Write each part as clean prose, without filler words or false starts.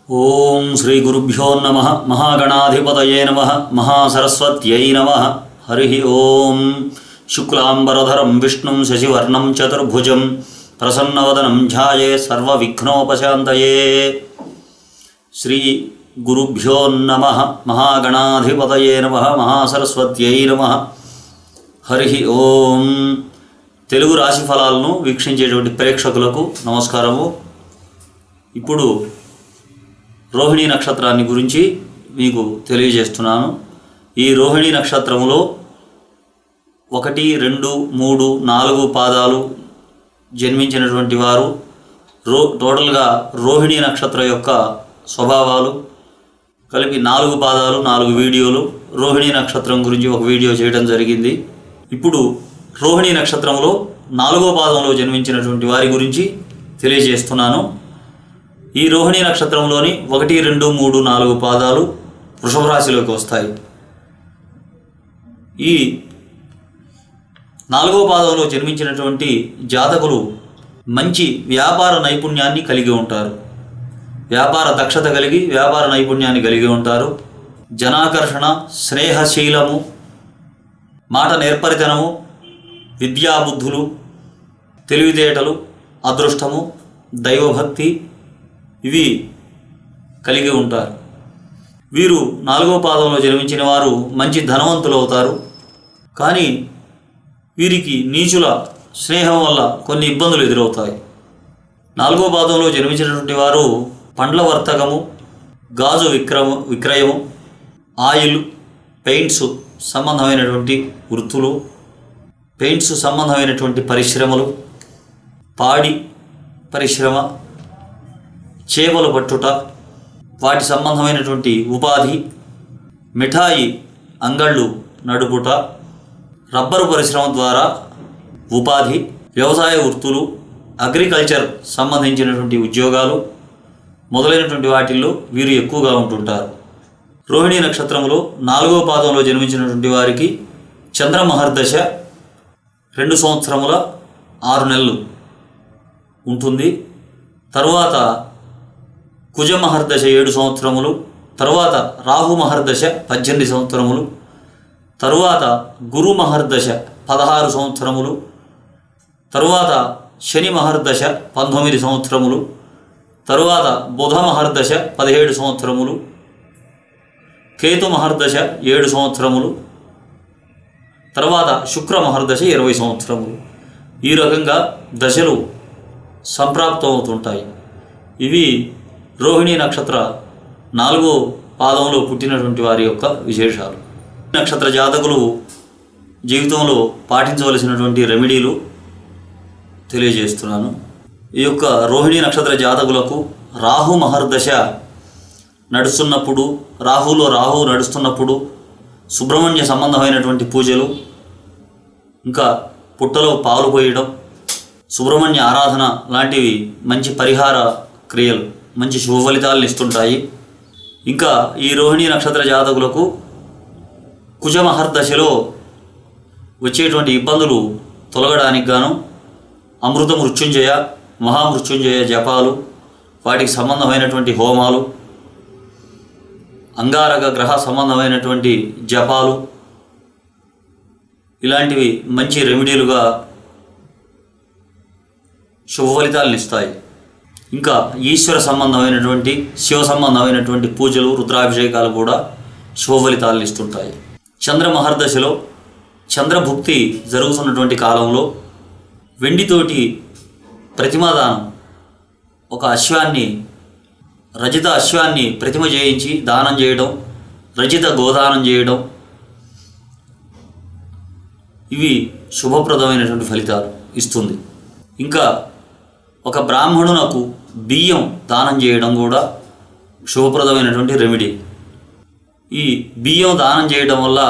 ఓం శ్రీ గురుభ్యో నమః. మహాగణాధిపతయే నమః. మహాసరస్వత్యై నమః. హరి ఓం. శుక్లాంబరధరం విష్ణుం శశివర్ణం చతుర్భుజం ప్రసన్నవదనం ధ్యాయే సర్వవిఘ్నోపశాంతయే. శ్రీ గురుభ్యో నమః. మహాగణాధిపతయే నమః. మహాసరస్వత్యై నమః. హరి ఓం. తెలుగు రాశి ఫలాలను వీక్షించేటువంటి ప్రేక్షకులకు నమస్కారము. ఇప్పుడు రోహిణీ నక్షత్రాన్ని గురించి మీకు తెలియజేస్తున్నాను. ఈ రోహిణీ నక్షత్రంలో 1, 2, 3, 4 పాదాలు జన్మించినటువంటి వారు టోటల్గా రోహిణీ నక్షత్రం యొక్క స్వభావాలు కలిపి 4 పాదాలు 4 వీడియోలు రోహిణీ నక్షత్రం గురించి ఒక వీడియో చేయడం జరిగింది. ఇప్పుడు రోహిణీ నక్షత్రంలో 4వ పాదంలో జన్మించినటువంటి వారి గురించి తెలియజేస్తున్నాను. ఈ రోహిణీ నక్షత్రంలోని 1, 2, 3, 4 పాదాలు వృషభ రాశిలోకి వస్తాయి. ఈ 4వ పాదంలో జన్మించినటువంటి జాతకులు మంచి వ్యాపార నైపుణ్యాన్ని కలిగి ఉంటారు. వ్యాపార దక్షత కలిగి వ్యాపార నైపుణ్యాన్ని కలిగి ఉంటారు. జనాకర్షణ, స్నేహశీలము, మాట నేర్పరితనము, విద్యాబుద్ధులు, తెలివితేటలు, అదృష్టము, దైవభక్తి ఇవి కలిగి ఉంటారు. వీరు 4వ పాదంలో జన్మించిన వారు మంచి ధనవంతులు అవుతారు. కానీ వీరికి నీచుల స్నేహం వల్ల కొన్ని ఇబ్బందులు ఎదురవుతాయి. 4వ పాదంలో జన్మించినటువంటి వారు పండ్ల వర్తకము, గాజు విక్రయము, ఆయిల్, పెయింట్స్ సంబంధమైనటువంటి వృత్తులు, పెయింట్స్ సంబంధమైనటువంటి పరిశ్రమలు, పాడి పరిశ్రమ, చేపలు పట్టుట, వాటి సంబంధమైనటువంటి ఉపాధి, మిఠాయి అంగళ్ళు నడుపుట, రబ్బరు పరిశ్రమ ద్వారా ఉపాధి, వ్యవసాయ వృత్తులు, అగ్రికల్చర్ సంబంధించినటువంటి ఉద్యోగాలు మొదలైనటువంటి వాటిల్లో వీరు ఎక్కువగా ఉంటుంటారు. రోహిణీ నక్షత్రంలో 4వ పాదంలో జన్మించినటువంటి వారికి చంద్రమహర్దశ 2 సంవత్సరముల 6 నెలలు ఉంటుంది. తరువాత కుజమహర్దశ 7 సంవత్సరములు, తరువాత రాహు మహర్దశ 18 సంవత్సరములు, తరువాత గురు మహర్దశ 16 సంవత్సరములు, తరువాత శని మహర్దశ 19 సంవత్సరములు, తరువాత బుధ మహర్దశ 17 సంవత్సరములు, కేతు మహర్దశ 7 సంవత్సరములు, తర్వాత శుక్ర మహర్దశ 20 సంవత్సరములు. ఈ రకంగా దశలు సంప్రాప్తమవుతుంటాయి. ఇవి రోహిణీ నక్షత్ర 4వ పాదంలో పుట్టినటువంటి వారి యొక్క విశేషాలు. నక్షత్ర జాతకులు జీవితంలో పాటించవలసినటువంటి రెమెడీలు తెలియజేస్తున్నాను. ఈ యొక్క రోహిణీ నక్షత్ర జాతకులకు రాహు మహర్దశ నడుస్తున్నప్పుడు, రాహు నడుస్తున్నప్పుడు సుబ్రహ్మణ్య సంబంధమైనటువంటి పూజలు, ఇంకా పుట్టలో పాలు పోయడం, సుబ్రహ్మణ్య ఆరాధన లాంటివి మంచి పరిహార క్రియలు మంచి శుభ ఫలితాలను ఇస్తుంటాయి. ఇంకా ఈ రోహిణీ నక్షత్ర జాతకులకు కుజమహర్దశలో వచ్చేటువంటి ఇబ్బందులు తొలగడానికి గాను అమృత మృత్యుంజయ, మహామృత్యుంజయ జపాలు, వాటికి సంబంధమైనటువంటి హోమాలు, అంగారక గ్రహ సంబంధమైనటువంటి జపాలు ఇలాంటివి మంచి రెమెడీలుగా శుభ ఫలితాలను ఇస్తాయి. ఇంకా ఈశ్వర సంబంధమైనటువంటి శివ సంబంధమైనటువంటి పూజలు, రుద్రాభిషేకాలు కూడా శుభ ఫలితాలను ఇస్తుంటాయి. చంద్ర మహర్దశలో చంద్రభుక్తి జరుగుతున్నటువంటి కాలంలో వెండితోటి ప్రతిమాదానం, ఒక అశ్వాన్ని, రజిత అశ్వాన్ని ప్రతిమ చేయించి దానం చేయడం, రజిత గోదానం చేయడం ఇవి శుభప్రదమైనటువంటి ఫలితాలు ఇస్తుంది. ఇంకా ఒక బ్రాహ్మణునకు బియ్యం దానం చేయడం కూడా శుభప్రదమైనటువంటి రెమెడీ. ఈ బియ్యం దానం చేయడం వల్ల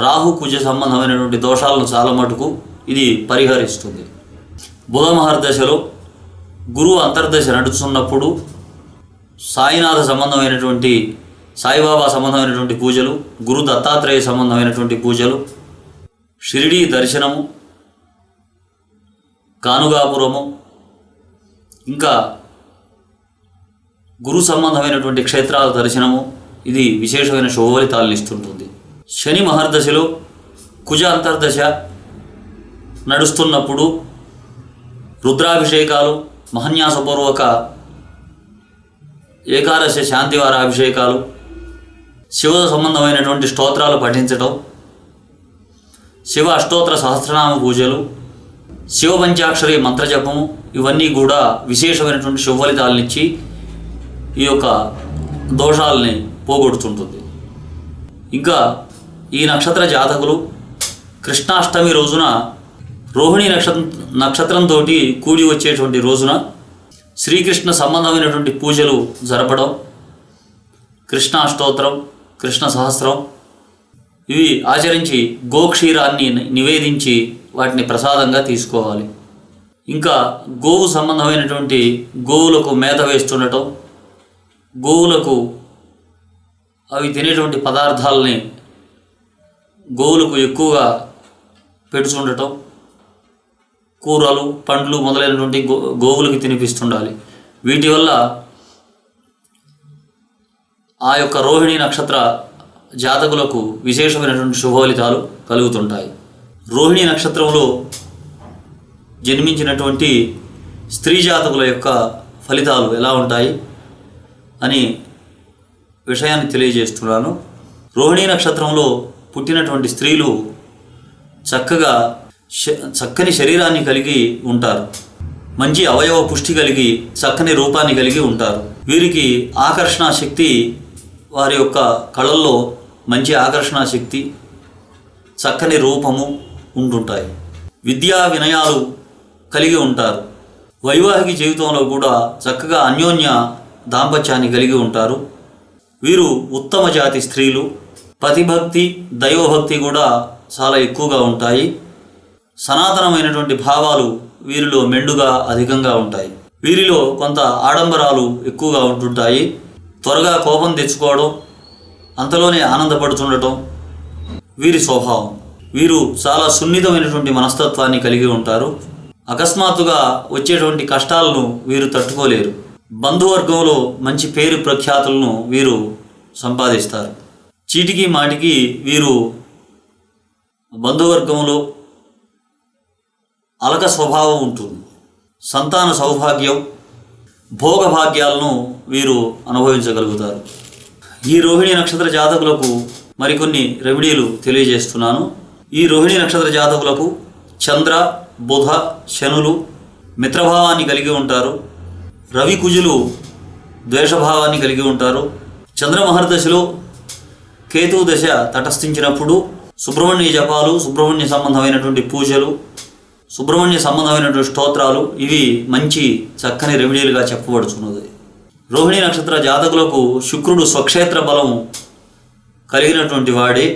రాహు కుజ సంబంధమైనటువంటి దోషాలను చాలా మటుకు ఇది పరిహరిస్తుంది. బుధ మహర్దశలో గురువు అంతర్దశ నడుస్తున్నప్పుడు సాయినాథ సంబంధమైనటువంటి, సాయిబాబా సంబంధమైనటువంటి పూజలు, గురు దత్తాత్రేయ సంబంధమైనటువంటి పూజలు, షిరిడీ దర్శనము, కానుగాపురము, ఇంకా గురు సంబంధమైనటువంటి క్షేత్రాల దర్శనము ఇది విశేషమైన శుభ ఫలితాలను ఇస్తుంటుంది. శని మహర్దశలో కుజ అంతర్దశ నడుస్తున్నప్పుడు రుద్రాభిషేకాలు, మహన్యాసపూర్వక ఏకాదశ శాంతివార అభిషేకాలు, శివ సంబంధమైనటువంటి స్తోత్రాలు పఠించటం, శివ అష్టోత్తర సహస్రనామ పూజలు, శివ పంచాక్షరి మంత్రజపము ఇవన్నీ కూడా విశేషమైనటువంటి శుభ ఫలితాలనిచ్చి ఈ యొక్క దోషాలని పోగొడుతుంటుంది. ఇంకా ఈ నక్షత్ర జాతకులు కృష్ణాష్టమి రోజున రోహిణి నక్షత్రంతో కూడి వచ్చేటువంటి రోజున శ్రీకృష్ణ సంబంధమైనటువంటి పూజలు జరపడం, కృష్ణ అష్టోత్తరం, కృష్ణ సహస్రం ఇవి ఆచరించి గోక్షీరాన్ని నివేదించి వాటిని ప్రసాదంగా తీసుకోవాలి. ఇంకా గోవు సంబంధమైనటువంటి గోవులకు మేత వేస్తుండటం, గోవులకు అవి తినేటువంటి పదార్థాలని గోవులకు ఎక్కువగా పెడుతుండటం, కూరలు, పండ్లు మొదలైనటువంటి గోవులకి తినిపిస్తుండాలి. వీటి వల్ల ఆ యొక్క రోహిణి నక్షత్ర జాతకులకు విశేషమైనటువంటి శుభ ఫలితాలు కలుగుతుంటాయి. రోహిణి నక్షత్రంలో జన్మించినటువంటి స్త్రీ జాతకుల యొక్క ఫలితాలు ఎలా ఉంటాయి అని విషయాన్ని తెలియజేస్తున్నాను. రోహిణి నక్షత్రంలో పుట్టినటువంటి స్త్రీలు చక్కని శరీరాన్ని కలిగి ఉంటారు, మంచి అవయవ పుష్టి కలిగి చక్కని రూపాన్ని కలిగి ఉంటారు. వీరికి ఆకర్షణ శక్తి, వారి యొక్క కళల్లో మంచి ఆకర్షణ శక్తి, చక్కని రూపము ఉంటుంటాయి. విద్యా వినయాలు కలిగి ఉంటారు. వైవాహిక జీవితంలో కూడా చక్కగా అన్యోన్య దాంపత్యాన్ని కలిగి ఉంటారు. వీరు ఉత్తమ జాతి స్త్రీలు. పతిభక్తి, దైవభక్తి కూడా చాలా ఎక్కువగా ఉంటాయి. సనాతనమైనటువంటి భావాలు వీరిలో మెండుగా అధికంగా ఉంటాయి. వీరిలో కొంత ఆడంబరాలు ఎక్కువగా ఉంటుంటాయి. త్వరగా కోపం తెచ్చుకోవడం, అంతలోనే ఆనందపడుతుండటం వీరి స్వభావం. వీరు చాలా సున్నితమైనటువంటి మనస్తత్వాన్ని కలిగి ఉంటారు. అకస్మాత్తుగా వచ్చేటువంటి కష్టాలను వీరు తట్టుకోలేరు. బంధువర్గంలో మంచి పేరు ప్రఖ్యాతులను వీరు సంపాదిస్తారు. చీటికి మాటికి వీరు బంధువర్గంలో అలక స్వభావం ఉంటుంది. సంతాన సౌభాగ్యం, భోగభాగ్యాలను వీరు అనుభవించగలుగుతారు. ఈ రోహిణి నక్షత్ర జాతకులకు మరికొన్ని రెమెడీలు తెలియజేస్తున్నాను. ఈ రోహిణి నక్షత్ర జాతకులకు చంద్ర, బుధ, శనులు మిత్రభావాన్ని కలిగి ఉంటారు. రవి, కుజులు ద్వేషభావాన్ని కలిగి ఉంటారు. చంద్రమహర్దశలో కేతు దశ తటస్థించినప్పుడు సుబ్రహ్మణ్య జపాలు, సుబ్రహ్మణ్య సంబంధమైనటువంటి పూజలు, సుబ్రహ్మణ్య సంబంధమైనటువంటి స్తోత్రాలు ఇవి మంచి చక్కని రెమెడీలుగా చెప్పబడుతున్నది. రోహిణి నక్షత్ర జాతకులకు శుక్రుడు స్వక్షేత్ర బలం కలిగినటువంటి వాడే.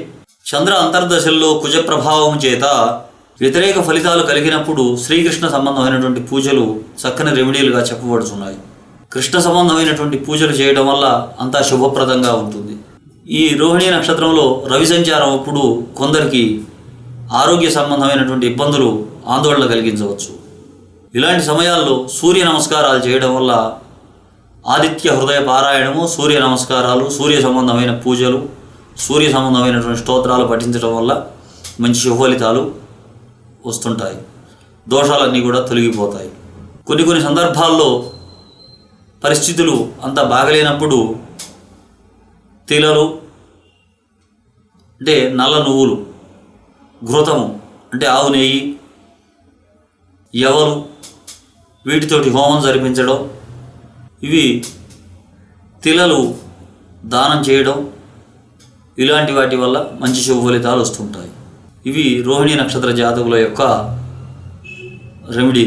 చంద్ర అంతర్దశల్లో కుజ ప్రభావం చేత వ్యతిరేక ఫలితాలు కలిగినప్పుడు శ్రీకృష్ణ సంబంధమైనటువంటి పూజలు చక్కని రెమెడీలుగా చెప్పబడుతున్నాయి. కృష్ణ సంబంధమైనటువంటి పూజలు చేయడం వల్ల అంతా శుభప్రదంగా ఉంటుంది. ఈ రోహిణి నక్షత్రంలో రవి సంచారం అప్పుడు కొందరికి ఆరోగ్య సంబంధమైనటువంటి ఇబ్బందులు, ఆందోళన కలిగించవచ్చు. ఇలాంటి సమయాల్లో సూర్య నమస్కారాలు చేయడం వల్ల ఆదిత్య హృదయ పారాయణము, సూర్య నమస్కారాలు, సూర్య సంబంధమైన పూజలు, సూర్య సంబంధమైనటువంటి స్తోత్రాలు పఠించడం వల్ల మంచి శుభ ఫలితాలు వస్తుంటాయి. దోషాలన్నీ కూడా తొలగిపోతాయి. కొన్ని సందర్భాల్లో పరిస్థితులు అంత బాగలేనప్పుడు తిలలు అంటే నల్ల నువ్వులు, ఘృతము అంటే ఆవు నెయ్యి, యవలు వీటితోటి హోమం జరిపించడం, ఇవి తిలలు దానం చేయడం ఇలాంటి వాటి వల్ల మంచి శుభ ఫలితాలు వస్తుంటాయి. ఇవి రోహిణి నక్షత్ర జాతకుల యొక్క రెమెడీ.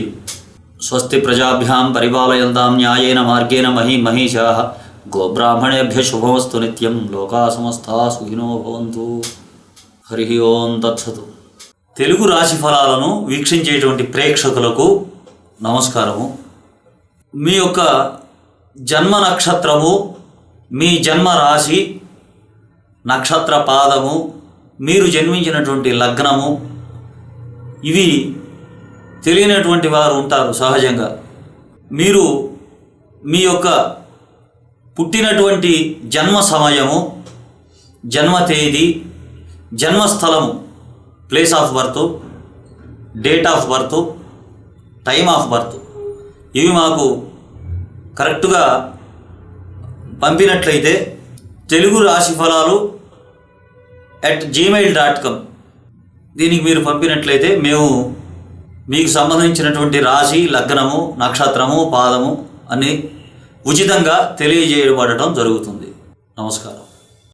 స్వస్తి ప్రజాభ్యాం పరిపాలయంతాం న్యాయేన మార్గేణ మహీషాః గోబ్రాహ్మణేభ్య శుభమస్తు నిత్యం. లోకా సమస్తా సుఖినో భవంతు. హరి ఓం తత్సతు. తెలుగు రాశి ఫలాలను వీక్షించేటువంటి ప్రేక్షకులకు నమస్కారము. మీ యొక్క జన్మ నక్షత్రము, మీ జన్మ రాశి, నక్షత్ర పాదము, మీరు జన్మించినటువంటి లగ్నము ఇవి తెలియనటువంటి వారు ఉంటారు సహజంగా. మీరు మీ యొక్క పుట్టినటువంటి జన్మ సమయము, జన్మ తేదీ, జన్మస్థలము, place of birth, date of birth, time of birth ఇవి మాకు కరెక్ట్గా పంపినట్లయితే తెలుగు రాశి ఫలాలు @gmail.com దీనికి మీరు పంపినట్లయితే మేము మీకు సంబంధించినటువంటి రాశి, లగ్నము, నక్షత్రము, పాదము అన్నీ ఉచితంగా తెలియజేయబడటం జరుగుతుంది. నమస్కారం.